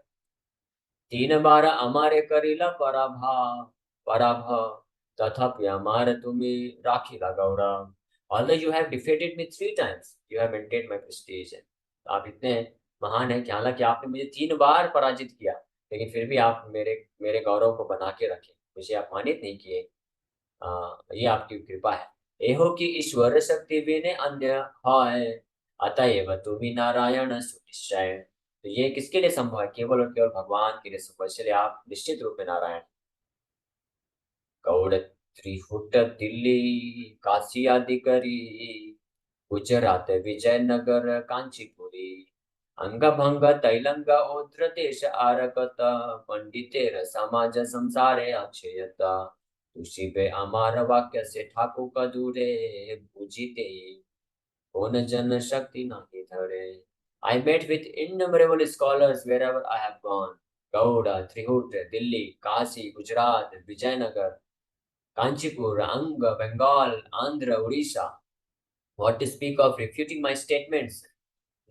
तीन बार हमारे करीला पराभव पराभव, तथापि हमारे तुम्ही राखीला गौरव। Although you have defeated me 3 times, you have maintained my prestige. आप इतने महान हैं कि हालांकि आपने मुझे 3 बार पराजित किया, लेकिन फिर भी आप मेरे मेरे गौरव को बना के रखे, मुझे अपमानित नहीं किए। ये आपकी कृपा है। एहो कि ईश्वर शक्ति बिने अन्य है, अतएव तुम्ही नारायण सुनिश्चय। तो ये किसके लिए संभव है? केवल और केवल भगवान के लिए संभव है। इसलिए आप निश्चित रूप में नारायण। गौड़ त्रिहुट दिल्ली काशी आदि करी, गुजरात विजयनगर कांचीपुरी। अंग भंग तैलंग ओद्र देश आरकत, पंडितेर समाज संसारे अक्षयता। तुषि पे अमार वाक्य से ठाकुर का दूरे, पूजिते कौन जन शक्ति नाही धरे। I met with innumerable scholars wherever I have gone. Gowda, Trihut, Delhi, Kashi, Gujarat, Vijayanagar, Kanchipur, Anga, Bengal, Andhra, Odisha. What to speak of refuting my statements?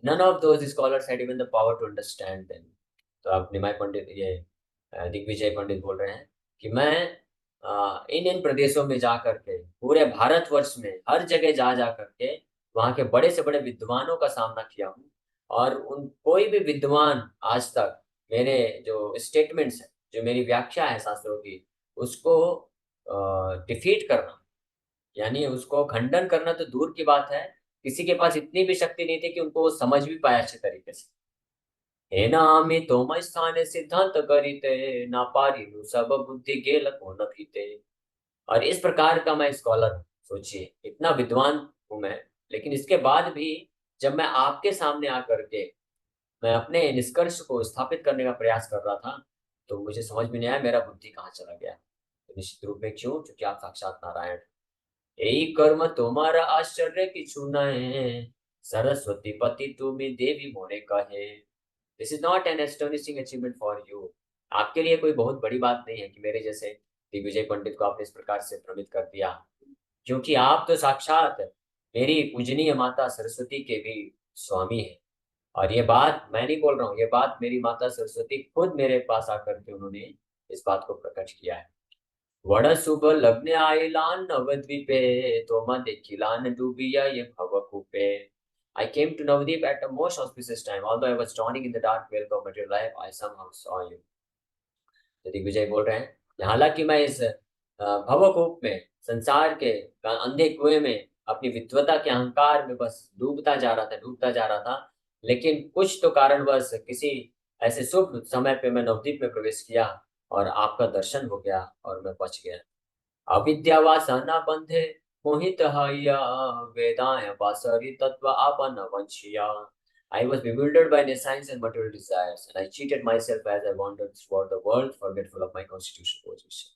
None of those scholars had even the power to understand them. तो आप निमाय पंडित, ये दिग्विजय पंडित बोल रहे हैं कि मैं इन इन प्रदेशों में जा करके, पूरे भारतवर्ष में हर जगह जा जा करके वहाँ के बड़े से बड़े विद्वानों का सामना किया हूँ। और उन कोई भी विद्वान आज तक मेरे जो स्टेटमेंट्स हैं, जो मेरी व्याख्या है शास्त्रों की, उसको डिफीट करना, यानी उसको खंडन करना तो दूर की बात है, किसी के पास इतनी भी शक्ति नहीं थी कि उनको वो समझ भी पाए अच्छे तरीके से। हे नामी तोम स्थाने सिद्धांत करीते, ना पारी सब बुद्धि गेल को न भीते। और इस प्रकार का मैं स्कॉलर हूँ, सोचिए इतना विद्वान हूं मैं, लेकिन इसके बाद भी जब मैं आपके सामने आकर के मैं अपने निष्कर्ष को स्थापित करने का प्रयास कर रहा था, तो मुझे समझ में नहीं आया मेरा बुद्धि कहाँ चला गया। तो निश्चित रूप में क्यों? क्योंकि आप साक्षात नारायण। यही कर्म तुम्हारा आश्चर्य की छूना है, सरस्वती पति तुम्हें देवी मोरे कहे। This is not an astonishing achievement for you. आपके लिए कोई बहुत बड़ी बात नहीं है कि मेरे जैसे दिग्विजय पंडित को आपने इस प्रकार से भ्रमित कर दिया, क्योंकि आप तो साक्षात मेरी पूजनीय माता सरस्वती के भी स्वामी हैं। और ये बात मैं नहीं बोल रहा हूँ, ये बात मेरी माता सरस्वती खुद मेरे पास आकर के उन्होंने इस बात को प्रकट किया है। वड़ शुभ लग्न आइलान नवद्वीपे, तो देखिलान डूबिया ये भवकूपे। I came to Navdeep at the most auspicious time. Although I was drowning in the dark well of material life, I somehow saw you. तो दिग्विजय बोल रहे हैं कि हालांकि मैं इस भवकूप में, संसार के अंधे कुएं में, अपनी विद्वता के अहंकार में बस डूबता जा रहा था, लेकिन कुछ तो कारणवश किसी ऐसे शुभ समय पे मैं नवद्वीप में प्रवेश किया और आपका दर्शन हो गया और मैं बच गया। अविद्या वासना बंधे मोहित हया वेदाय वासरि तत्व आपन वंशिया। I was bewildered by nescience and material desires, and I cheated myself as I wandered throughout the world, forgetful of my constitutional position.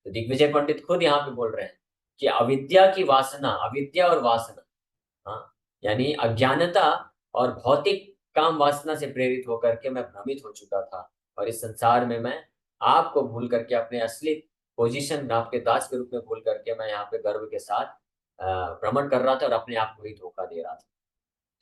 तो दिग्विजय पंडित खुद यहाँ पे बोल रहे हैं कि अविद्या की वासना, अविद्या और वासना, हाँ, यानी अज्ञानता और भौतिक काम वासना से प्रेरित होकर के मैं भ्रमित हो चुका था, और इस संसार में मैं आपको भूल करके, अपने असली पोजीशन आपके दास के रूप में भूल करके मैं यहाँ पे गर्व के साथ भ्रमण कर रहा था और अपने आप को ही धोखा दे रहा था।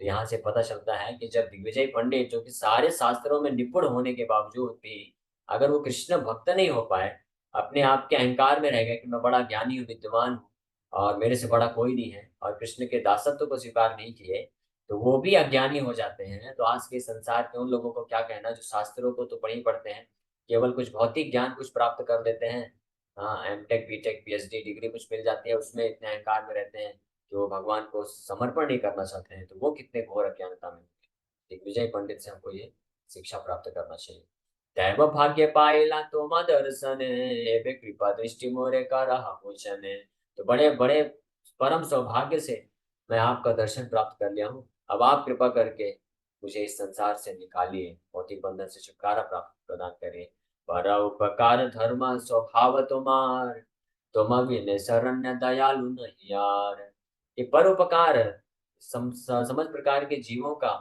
तो यहाँ से पता चलता है कि जब दिग्विजय पंडित, जो कि सारे शास्त्रों में निपुण होने के बावजूद भी अगर वो कृष्ण भक्त नहीं हो पाए, अपने आप के अहंकार में रह गए कि मैं बड़ा ज्ञानी हूँ, विद्वान हूँ और मेरे से बड़ा कोई नहीं है, और कृष्ण के दासत्व को स्वीकार नहीं किए, तो वो भी अज्ञानी हो जाते हैं। तो आज के संसार के उन लोगों को क्या कहना जो शास्त्रों को तो पढ़ ही पढ़ते हैं, केवल कुछ भौतिक ज्ञान कुछ प्राप्त कर लेते हैं, हाँ, एमटेक बीटेक पीएचडी डिग्री कुछ मिल जाती है, उसमें इतने अहंकार में रहते हैं कि वो भगवान को समर्पण नहीं करना चाहते हैं, तो वो कितने घोर अज्ञानता में होंगे। दिग्विजय पंडित से हमको ये शिक्षा प्राप्त करना चाहिए। दैव भाग्य पाइला तो दर्शन एवं कृपा दृष्टि मोरे का रहा भूषण। तो बड़े बड़े परम सौभाग्य से मैं आपका दर्शन प्राप्त कर लिया हूँ। अब आप कृपा करके मुझे इस संसार से निकालिए, भौतिक बंधन से छुटकारा प्राप्त प्रदान करिए। पर उपकार धर्म स्वभाव तुम्हार, तुम विनय शरण्य दयालु नहीं यार। ये परोपकार, समझ प्रकार के जीवों का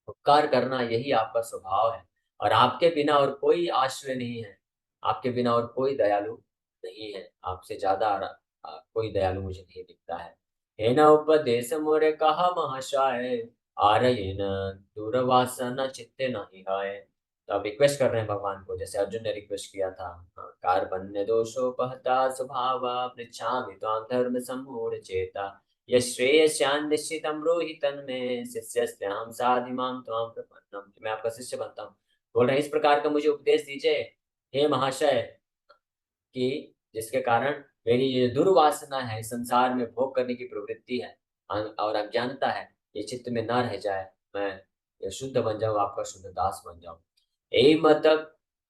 उपकार करना, यही आपका स्वभाव है, और आपके बिना और कोई आश्रय नहीं है, आपके बिना और कोई दयालु नहीं है, आपसे ज्यादा कोई दयालु मुझे नहीं दिखता है। हे न उपदेश मोरे कहा महाशय, आरयन दूरवासन चित्ते नहीं हाय। तो आप रिक्वेस्ट कर रहे हैं भगवान को, जैसे अर्जुन ने रिक्वेस्ट किया था, कार्बन्य दोषोपहता स्वभाव पृच्छामि त्वां धर्म सम्मूढ़ चेता, यश्रेयस्यान् निश्चितं ब्रूहि तन्मे शिष्यस्तेऽहं साधिमां त्वां प्रपन्नम्। मैं आपका शिष्य बनता हूँ। बोल रहे हैं इस प्रकार का मुझे उपदेश दीजिए हे महाशय, कि जिसके कारण मेरी ये दुर्वासना है, संसार में भोग करने की प्रवृत्ति है और अज्ञानता है, ये चित्त में न रह जाए, मैं ये शुद्ध बन जाऊं, आपका शुद्ध दास बन जाऊं। ए मत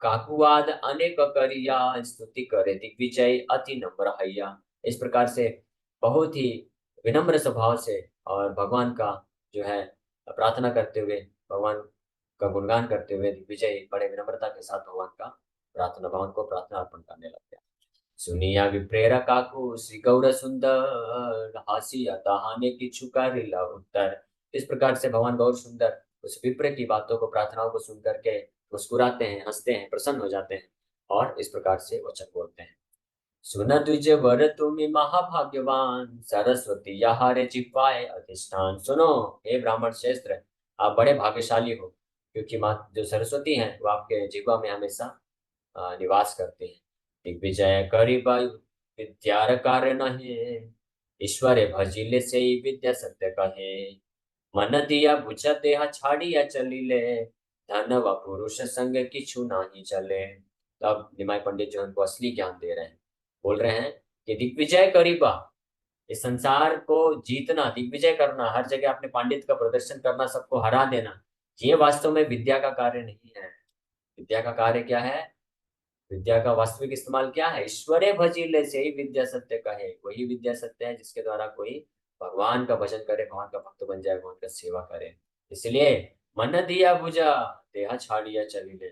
काकुवाद अनेक करिया, स्तुति करे दिग्विजय अति नम्र हैया। इस प्रकार से बहुत ही विनम्र स्वभाव से और भगवान का जो है प्रार्थना करते हुए, भगवान का गुणगान करते हुए दिग्विजय बड़े विनम्रता के साथ भगवान का प्रार्थना, भगवान को प्रार्थना अर्पण करने लग गया। सुनिया विप्रेरका को श्री गौर सुंदर, हासिया तहाने की छुकारिला उत्तर। इस प्रकार से भगवान गौर सुंदर उस विप्र की बातों को, प्रार्थनाओं को सुन करके मुस्कुराते हैं, हंसते हैं, प्रसन्न हो जाते हैं और इस प्रकार से वचन बोलते हैं। सुन द्विज वर तुमि महाभाग्यवान, सरस्वती यहारे जिह्वाए अधिष्ठान। सुनो हे ब्राह्मण श्रेष्ठ, आप बड़े भाग्यशाली हो, क्योंकि माँ जो सरस्वती हैं वो आपके जिह्वा में हमेशा निवास करते हैं। दिग्विजय करिबायु विद्यार कार्य नहे, ईश्वरे भजिले से ही विद्या सत्य कहे। मन दिया बुझ देहा छाड़िया चलिले, धन व पुरुष संग किछु नाही चले। तो अब निमाय पंडित जो उनको असली ज्ञान दे रहे हैं, बोल रहे हैं कि दिग्विजय करीबा, इस संसार को जीतना, दिग्विजय करना, हर जगह अपने पांडित्य का प्रदर्शन करना, सबको हरा देना, ये वास्तव में विद्या का कार्य नहीं है। विद्या का कार्य क्या है? विद्या का वास्तविक इस्तेमाल क्या है? ईश्वरे भजिले से ही विद्या सत्य कहे। वही विद्या सत्य है जिसके द्वारा कोई भगवान का भजन करे, भगवान का भक्त बन जाए, भगवान का सेवा करे। इसलिए मन दिया बुझा देहा छाड़िया चलिले।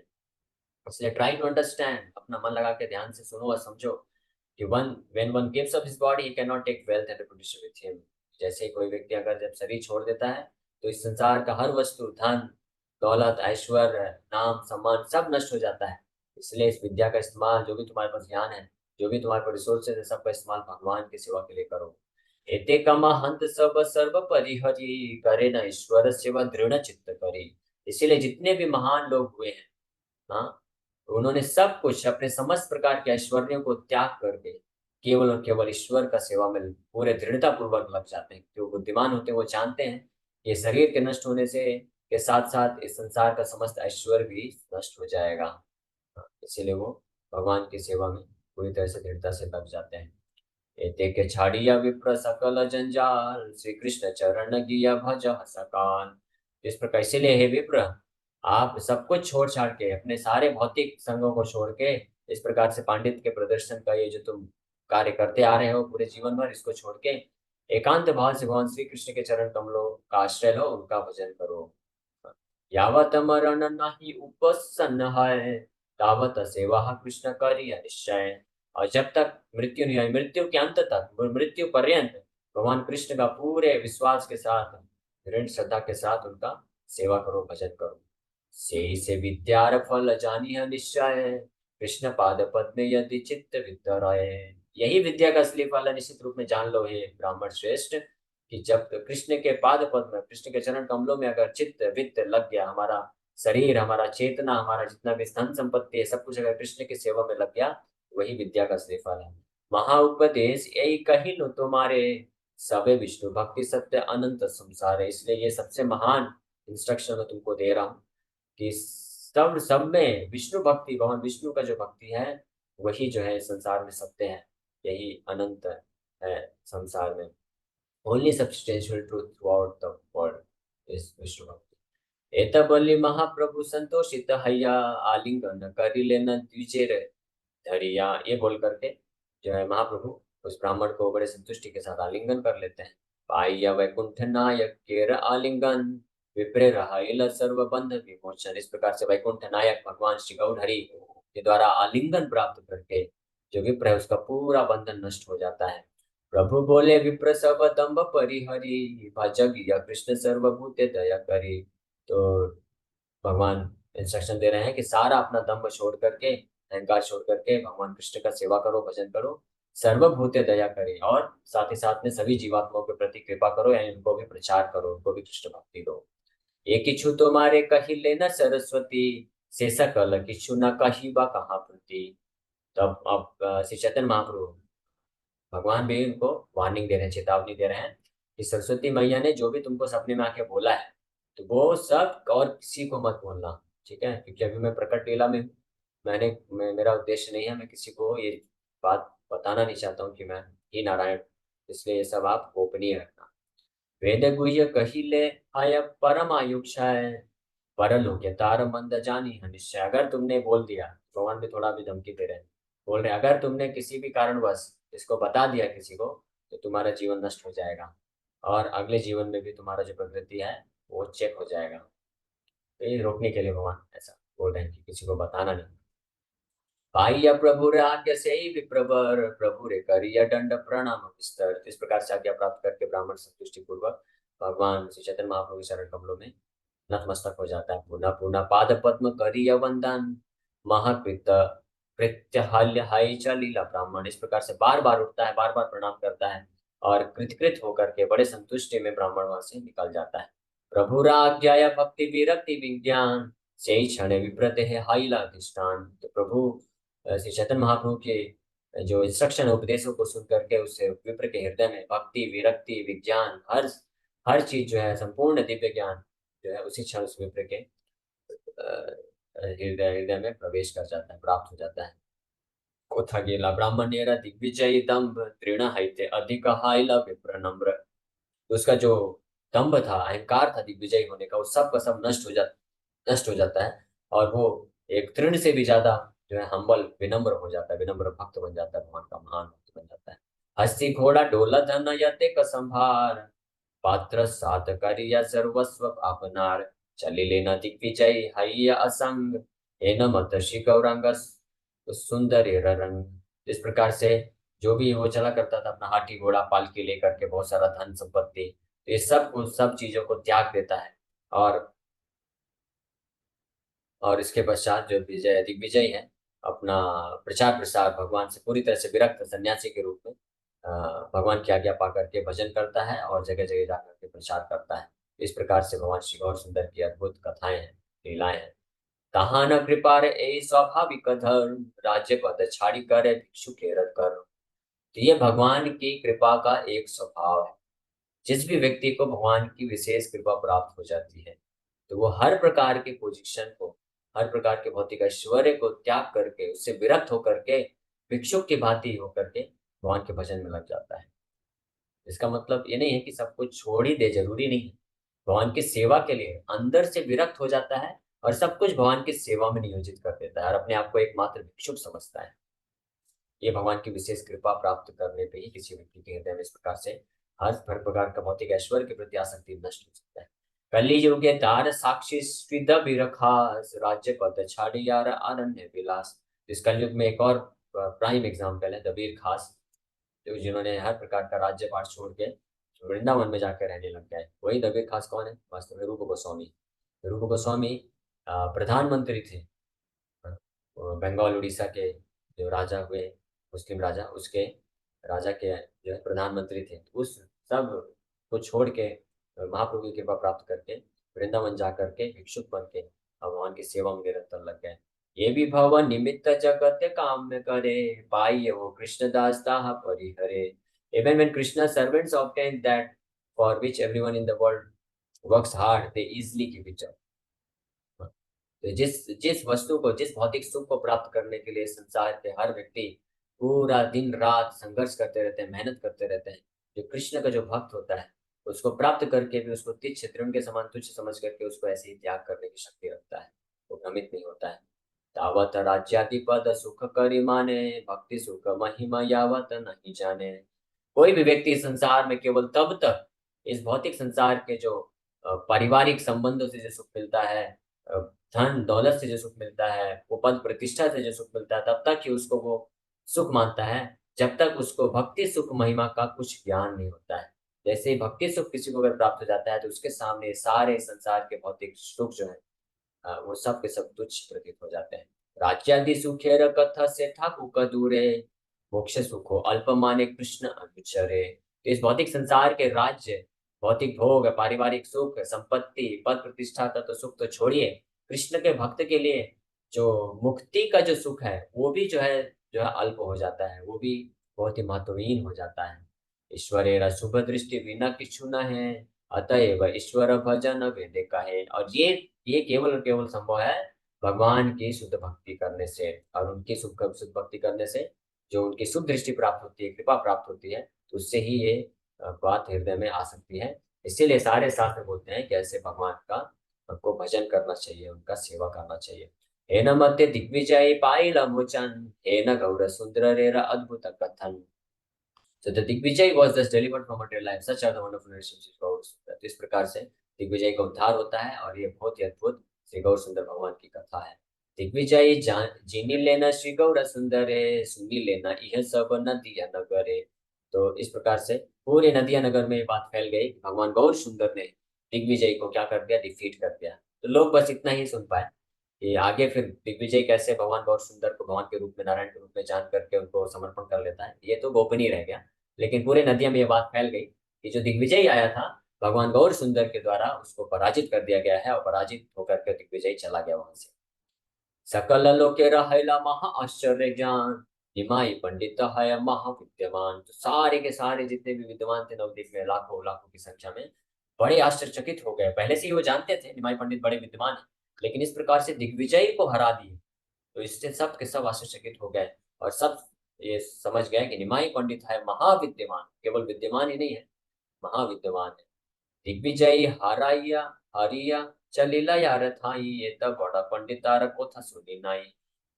इसलिए ट्राई टू अंडरस्टैंड, अपना मन लगा के ध्यान से सुनो और समझो कि when one gives up his body he cannot take wealth and reputation with him। जैसे कोई व्यक्ति अगर जब शरीर छोड़ देता है तो इस संसार का हर वस्तु, धन दौलत ऐश्वर्य नाम सम्मान सब नष्ट हो जाता है। इसलिए इस विद्या का इस्तेमाल, जो भी तुम्हारे पास ज्ञान है, जो भी तुम्हारे पास रिसोर्सेज है, सबका इस्तेमाल भगवान की सेवा के लिए करो। एते कमा हंत सब सर्व परिहरि, करे न ईश्वर सेवा दृढ़ चित्त करी। इसीलिए जितने भी महान लोग हुए हैं, हाँ, उन्होंने सब कुछ अपने समस्त प्रकार के ऐश्वर्यों को त्याग करके केवल और केवल ईश्वर का सेवा में पूरे दृढ़ता पूर्वक लग जाते हैं। जो बुद्धिमान होते हैं वो जानते हैं ये शरीर के नष्ट होने से के साथ साथ इस संसार का समस्त ऐश्वर्य भी नष्ट हो जाएगा। इसीलिए वो भगवान की सेवा में पूरी तरह से दृढ़ता से लग जाते हैं। एते के छाड़िया विप्र सकल जंजाल, श्री कृष्ण चरण गिया भज सकान। इस प्रकार इसीलिए हे विप्र, आप सब कुछ छोड़ छाड़ के, अपने सारे भौतिक संगों को छोड़ के, इस प्रकार से पांडित्य के प्रदर्शन का ये जो तुम कार्य करते आ रहे हो पूरे जीवन भर, इसको छोड़ के एकांत भाव से भगवान श्री कृष्ण के चरण कमलों का आश्रय लो, उनका भजन करो। यावत मरण नहीं उपसन्न है, तावत सेवा कृष्ण करिय निश्चय। और जब तक मृत्यु नहीं आई, मृत्यु के अंत तक, मृत्यु पर्यंत भगवान कृष्ण का पूरे विश्वास के साथ, दृढ़ श्रद्धा के साथ उनका सेवा करो, भजन करो। से विद्यार फल जानिह निश्चय, कृष्ण पाद पद्म यदि चित्त विद्याराय। यही विद्या का असली फल है, निश्चित रूप में जान लो हे ब्राह्मण श्रेष्ठ, कि जब कृष्ण के पाद पद्म, कृष्ण के चरण कमलों में अगर चित्त वित्त लग गया, हमारा शरीर, हमारा चेतना, हमारा जितना भी धन संपत्ति है, सब कुछ अगर कृष्ण की सेवा में लग गया, वही विद्या का असली फल है। महाउपदेश यही कही लो तुम्हारे, सबे विष्णु भक्ति सत्य अनंत संसार है। इसलिए ये सबसे महान इंस्ट्रक्शन मैं तुमको दे रहा हूँ कि सब में विष्णु भक्ति, भगवान विष्णु का जो भक्ति है, वही जो है संसार में सत्य है, यही अनंत है संसार में। Only substantial truth through out the world is Vishnu भक्ति। एतबलि महाप्रभु संतोषित हैया, आलिंगन करी लेना द्विजेर धरिया। ये बोल करके जो है महाप्रभु उस ब्राह्मण को बड़े संतुष्टि के साथ आलिंगन कर लेते हैं। पाइया वैकुंठ नायक केर आलिंगन, विप्रे रहा सर्व बंध विमोचन। इस प्रकार से वैकुंठ नायक भगवान श्री गौड़हरि के द्वारा आलिंगन प्राप्त करके जो विप्र है उसका पूरा बंधन नष्ट हो जाता है। प्रभु बोले विप्र सब दम्भ परिहरी, भजग या कृष्ण सर्वभूते दया करी। तो भगवान इंस्ट्रक्शन दे रहे हैं कि सारा अपना दम्भ छोड़ करके, अहंकार छोड़ करके भगवान कृष्ण का सेवा करो, भजन करो, सर्वभूते दया करे, और साथ ही साथ में सभी जीवात्माओं के प्रति कृपा करो, यानी उनको भी प्रचार करो, उनको भी कृष्ण भक्ति दो। एक किछु तुम्हारे कही लेना सरस्वती, से सकल किछु न कही बा कहाँ प्रति। तब अब श्री चैतन्य महाप्रभु भगवान भी उनको वार्निंग दे रहे हैं, चेतावनी दे रहे हैं कि सरस्वती मैया ने जो भी तुमको सपने में आके बोला है, तो वो सब और किसी को मत बोलना, ठीक है? क्योंकि अभी मैं प्रकट लीला में हूँ। मेरा उद्देश्य नहीं है, मैं किसी को ये बात बताना नहीं चाहता हूँ कि मैं ही नारायण, इसलिए ये सब आप गोपनीय रखना। वेद गुह्य कहिले आय परम आयुक्षाय, परलोक तार मंद जानी है निश्चय। अगर तुमने बोल दिया, भगवान भी थोड़ा भी धमकी दे रहे हैं, बोल रहे हैं अगर तुमने किसी भी कारणवश इसको बता दिया किसी को, तो तुम्हारा जीवन नष्ट हो जाएगा, और अगले जीवन में भी तुम्हारा जो प्रकृति है वो चेक हो जाएगा। तो ये रोकने के लिए भगवान ऐसा बोल रहे हैं कि किसी को बताना नहीं। बाह्य प्रभु रे आज्ञा से ही विप्रवर, प्रभु रे करिया दंड प्रणाम विस्तर। इस प्रकार से आज्ञा प्राप्त करके ब्राह्मण संतुष्टि पूर्वक भगवान श्री चैतन्य महाप्रभु के चरण कमलों में नतमस्तक हो जाता है। पुनः पुनः पाद पद्म करिय वंदन, महाकृत कृत्य हल्य हाई लीला ब्राह्मण। इस प्रकार से बार बार उठता है, बार बार प्रणाम करता है, और कृतकृत होकर के बड़े संतुष्टि में ब्राह्मण वहां से निकल जाता है। प्रभु राज्ञा भक्ति विरक्ति विज्ञान, से ही क्षण विप्रत है हाइला अधिष्ठान। तो प्रभु श्री चैतन्य महाप्रभु के जो इंस्ट्रक्शन उपदेशों को सुन करके उससे विप्र के हृदय में भक्ति विरक्ति विज्ञान, हर हर चीज जो है, संपूर्ण दिव्य ज्ञान जो है, उसी क्षण उस विप्र के हृदय हृदय में प्रवेश कर जाता है, प्राप्त हो जाता है। कोथा गेला ब्राह्मणेरा दिग्विजय दंभ, तृण हाइते अधिक हाइला विप्र नम्र। तो उसका जो दंभ था, अहंकार था दिग्विजय होने का, वो सब का सब नष्ट हो जाता है, और वो एक तृण से भी ज्यादा जो है हम्बल, विनम्र हो जाता है, विनम्र भक्त बन जाता है, भगवान का महान भक्त बन जाता है। हस्ती घोड़ा डोला धन यते का संभार, पात्र सात करिया सर्वस्व आपनार। चली लेना दिग्विजय हइया असंग, हे न मत श्री गौरांग सुंदर रंग। इस प्रकार से जो भी वो चला करता था, अपना हाथी घोड़ा पालकी लेकर के, बहुत सारा धन संपत्ति, तो ये सब चीजों को त्याग देता है, और इसके पश्चात जो विजय दिग्विजय है, अपना प्रचार प्रसार भगवान से पूरी तरह से विरक्त सन्यासी के रूप में भगवान की आज्ञा पा करके भजन करता है, और जगह जगह जाकर के प्रचार करता है। इस प्रकार से भगवान श्री गौर सुंदर की अद्भुत कथाएं हैं, लीलाएं हैं। तहाँ न कृपा रे ए स्वाभाविक धर्म, राज्य पद छाड़ी करे भिक्षु केरत कर। तो ये भगवान की कृपा का एक स्वभाव है। जिस भी व्यक्ति को भगवान की विशेष कृपा प्राप्त हो जाती है, तो वो हर प्रकार के पोजीशन को, हर प्रकार के भौतिक ऐश्वर्य को त्याग करके, उससे विरक्त होकर के, भिक्षुक की भांति होकर के भगवान के भजन में लग जाता है। इसका मतलब ये नहीं है कि सब कुछ छोड़ ही दे, जरूरी नहीं है। भगवान की सेवा के लिए अंदर से विरक्त हो जाता है और सब कुछ भगवान की सेवा में नियोजित कर देता है और अपने आप को एकमात्र भिक्षुक समझता है। ये भगवान की विशेष कृपा प्राप्त करने पे ही किसी व्यक्ति के हृदय में इस प्रकार से हर प्रकार का भौतिक ऐश्वर्य के प्रति आसक्ति नष्ट हो सकता है। कली युगे तार साक्षी स्त्रिद बिरखास राज्य पद छाड़ियार अनन्य विलास। इस कलयुग में एक और प्राइम एग्जाम्पल है दबीर खास, जो जिन्होंने हर प्रकार का राज्य पाठ छोड़ के वृंदावन में जाकर रहने लग गए। वही दबीर खास कौन है? वास्तव में रूप गोस्वामी। रूप गोस्वामी प्रधानमंत्री थे, बंगाल उड़ीसा के जो राजा हुए, मुस्लिम राजा, उसके राजा के जो है प्रधानमंत्री थे। उस सब को छोड़ के महाप्रभु की कृपा प्राप्त करके वृंदावन जा करके भिक्षुक बन के भगवान की सेवा में निरंतर लग गए। ये भी भव निमित्त जगत काम में करे, पाई वो कृष्णदास ताहा परिहरे। Even when Krishna's servants obtain that for which everyone in the world works hard, they easily give it up. तो जिस जिस वस्तु को, जिस भौतिक सुख को प्राप्त करने के लिए संसार के हर व्यक्ति पूरा दिन रात संघर्ष करते रहते हैं, मेहनत करते रहते हैं, जो कृष्ण का जो भक्त होता है, उसको प्राप्त करके भी उसको तिच्छ तृण के समान तुच्छ समझ करके उसको ऐसे ही त्याग करने की शक्ति रखता है, वो भ्रमित नहीं होता है। तावत राज्याधिपद सुख करि माने, भक्ति सुख महिमा यावत नहीं जाने। कोई भी व्यक्ति इस संसार में केवल तब तक इस भौतिक संसार के जो पारिवारिक संबंधों से जो सुख मिलता है, अ, धन दौलत से जो सुख मिलता है, वो पद प्रतिष्ठा से जो सुख मिलता है, तब तक ही उसको वो सुख मानता है, जब तक उसको भक्ति सुख महिमा का कुछ ज्ञान नहीं होता है। जैसे ही भक्ति सुख किसी को अगर प्राप्त हो जाता है, तो उसके सामने सारे संसार के भौतिक सुख जो है वो सब के सब तुच्छ प्रतीत हो जाते हैं। राज्यादि सुखेर कथा से ठाकुर दूरे, मोक्ष सुखो अल्प माने कृष्ण अनुचरे। तो इस भौतिक संसार के राज्य, भौतिक भोग, पारिवारिक सुख, संपत्ति, पद प्रतिष्ठा का तो सुख तो छोड़िए, कृष्ण के भक्त के लिए जो मुक्ति का जो सुख है, वो भी जो है अल्प हो जाता है, वो भी बहुत ही महत्वहीन हो जाता है। ईश्वरेरा शुभ दृष्टि बिना किछु न है, अतएव ईश्वर भजन वेदे कहे। और ये केवल और केवल संभव है भगवान की शुद्ध भक्ति करने से, और उनकी शुद्ध शुद्ध भक्ति करने से जो उनकी शुद्ध दृष्टि प्राप्त होती है, कृपा प्राप्त होती है, तो उससे ही ये बात हृदय में आ सकती है। इसीलिए सारे शास्त्र बोलते हैं कि ऐसे भगवान का को भजन करना चाहिए, उनका सेवा करना चाहिए। हे न मध्य दिग्विजय पाइल मोचन, हे न गौर सुंदर रेरा अद्भुत कथन। So the Digvijay was thus delivered from material life. Such are the wonderful relationships with गौर सुंदर। तो इस प्रकार से दिग्विजय का उद्धार होता है, और ये बहुत ही अद्भुत श्री गौर सुंदर भगवान की कथा है। दिग्विजय जीनी लेना श्री गौर सुंदर है, सुनी लेना यह सब नदिया नगर है। तो इस प्रकार से पूरे नदिया नगर में ये बात फैल गई कि भगवान गौर सुंदर ने दिग्विजय को क्या कर दिया, डिफीट कर दिया। तो लोग बस इतना ही सुन पाए। ये आगे फिर दिग्विजय कैसे भगवान गौर सुंदर को भगवान के रूप में, नारायण के रूप में जान करके उनको समर्पण कर लेता है, ये तो गोपनीय रह गया। लेकिन पूरे नदिया में ये बात फैल गई कि जो दिग्विजय आया था, भगवान गौर सुंदर के द्वारा उसको पराजित कर दिया गया है, और पराजित होकर के दिग्विजय चला गया वहां से। सकल लोके रहला महा आश्चर्य ज्ञान, निमाई पंडित है महाविद्यमान। तो सारे के सारे जितने भी विद्वान थे नवद्वीप में, लाखों लाखों की संख्या में, बड़े आश्चर्यचकित हो गए। पहले से ही वो जानते थे निमाई पंडित बड़े विद्वान हैं, लेकिन इस प्रकार से दिग्विजय को हरा दिए, तो इससे सब के सब आश्चर्यचकित हो गए। और सब ये समझ गए कि निमाई पंडित है महाविद्यमान, केवल विद्यमान ही नहीं है, महाविद्यमान है। दिग्विजय हाराइया हरिया चलीला यार थाई, ये तब बड़ा पंडितार को था सुनी नाई।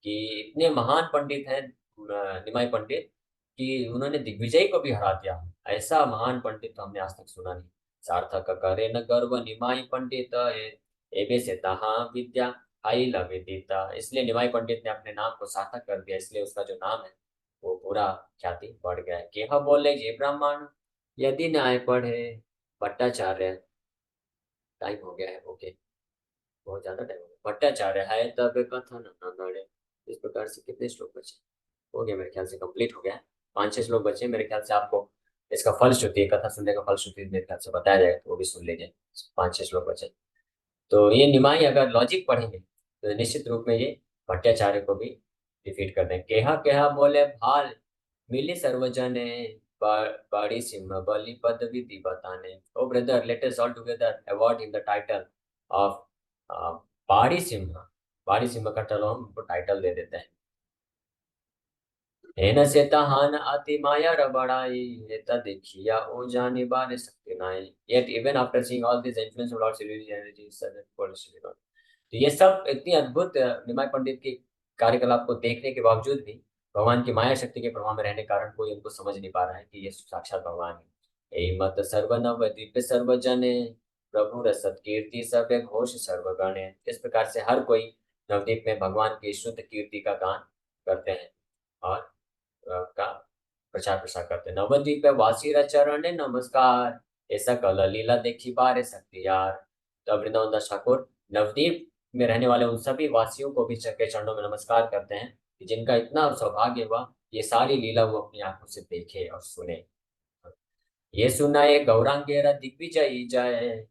कि इतने महान पंडित हैं निमाई पंडित, कि उन्होंने दिग्विजय को भी हरा दिया। ऐसा महान पंडित तो हमने आज तक सुना नहीं। सार्थक करे न गर्व निमाई पंडित, एबे से तहा विद्या आई लवेदिता। इसलिए निमाई पंडित ने अपने नाम को सार्थक कर दिया, इसलिए उसका जो नाम है वो पूरा ख्याति बढ़ गया है। केह बोले ये ब्राह्मण यदि न्याय पढ़े, भट्टाचार्य। टाइम हो गया है, ओके, बहुत ज्यादा टाइम हो गया। भट्टाचार्य है तब कथन न नड़े। इस प्रकार से कितने श्लोक बचे? हो गया मेरे ख्याल से, कंप्लीट हो गया। 5-6 श्लोक बचे मेरे ख्याल से। आपको इसका फलश्रुति, कथा सुनने का फलश्रुति मेरे ख्याल से बताया जाएगा, तो वो भी सुन लीजिए। 5-6 श्लोक बचे। तो ये निमाई अगर लॉजिक पढ़ेंगे तो निश्चित रूप में ये भट्टाचार्य को भी डिफीट कर दें। केहा केहा बोले भाल मिली सर्वजन, Badi Simha Bali Padaviti Batane. Oh brother, let us all together award him the title of Badi Simha. Badi Simha का चलो हम उनको टाइटल दे देते हैं। हेन से तहान अति माया रबड़ाई हेता देखिया ओ जानी बारे सकते नाई। Yet even after seeing all these influence of Lord Sri energy sudden policy तो ये सब इतनी अद्भुत निमाय पंडित के कार्यकलाप को देखने के बावजूद भी भगवान की माया शक्ति के प्रभाव में रहने के कारण कोई उनको समझ नहीं पा रहा है कि ये साक्षात भगवान है। यही मत सर्वनव दिव्य सर्वजने प्रभु रसत कीर्ति सब घोष सर्वगणे। इस प्रकार से हर कोई नवदीप में भगवान की शुद्ध कीर्ति का गान करते हैं और का प्रचार प्रसार करते हैं। नवद्वीप वासी चरण नमस्कार ऐसा कल लीला देखी बारे सकती यार। तो वृंदावन दास ठाकुर नवदीप में रहने वाले उन सभी वासियों को भी के चरणों में नमस्कार करते हैं कि जिनका इतना सौभाग्य हुआ ये सारी लीला वो अपनी आंखों से देखे और सुने। ये सुनाए गौरांगेरा दिग्विजयी जय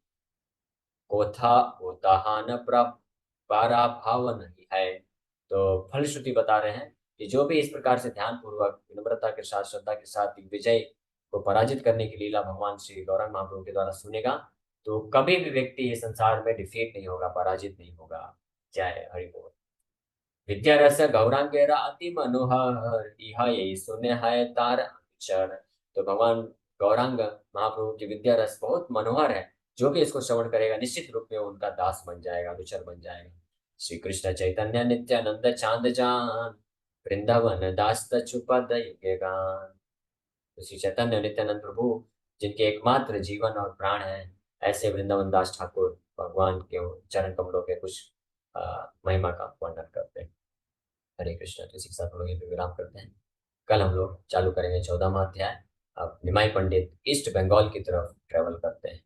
कोथा कोताहा न पारा भाव नहीं है। तो फलश्रुति बता रहे हैं कि जो भी इस प्रकार से ध्यान पूर्वक विनम्रता के साथ श्रद्धा के साथ दिग्विजय को पराजित करने की लीला भगवान श्री गौरांग महाप्रभु के द्वारा सुनेगा तो कभी भी व्यक्ति इस संसार में डिफीट नहीं होगा, पराजित नहीं होगा। जय हरि बोल। विद्या रस गौरांगेरा अति मनोहर इहा यही सुने है तार अक्षर। तो भगवान गौरांग महाप्रभु की विद्या रस बहुत मनोहर है। जो भी इसको श्रवण करेगा निश्चित रूप में उनका दास बन जाएगा, अनुचर बन जाएगा। श्री कृष्ण चैतन्य नित्यानंद चांद जान वृंदावन दास चुपद गान। तो श्री चैतन्य नित्यानंद प्रभु जिनके एकमात्र जीवन और प्राण है ऐसे वृंदावन दास ठाकुर भगवान के चरण कमलों के कुछ महिमा का वर्णन करते हैं। हरे कृष्ण। तो इसी के साथ हम लोग यहीं पे विराम करते हैं। कल हम लोग चालू करेंगे 14वां अध्याय। अब निमाई पंडित ईस्ट बंगाल की तरफ ट्रेवल करते हैं।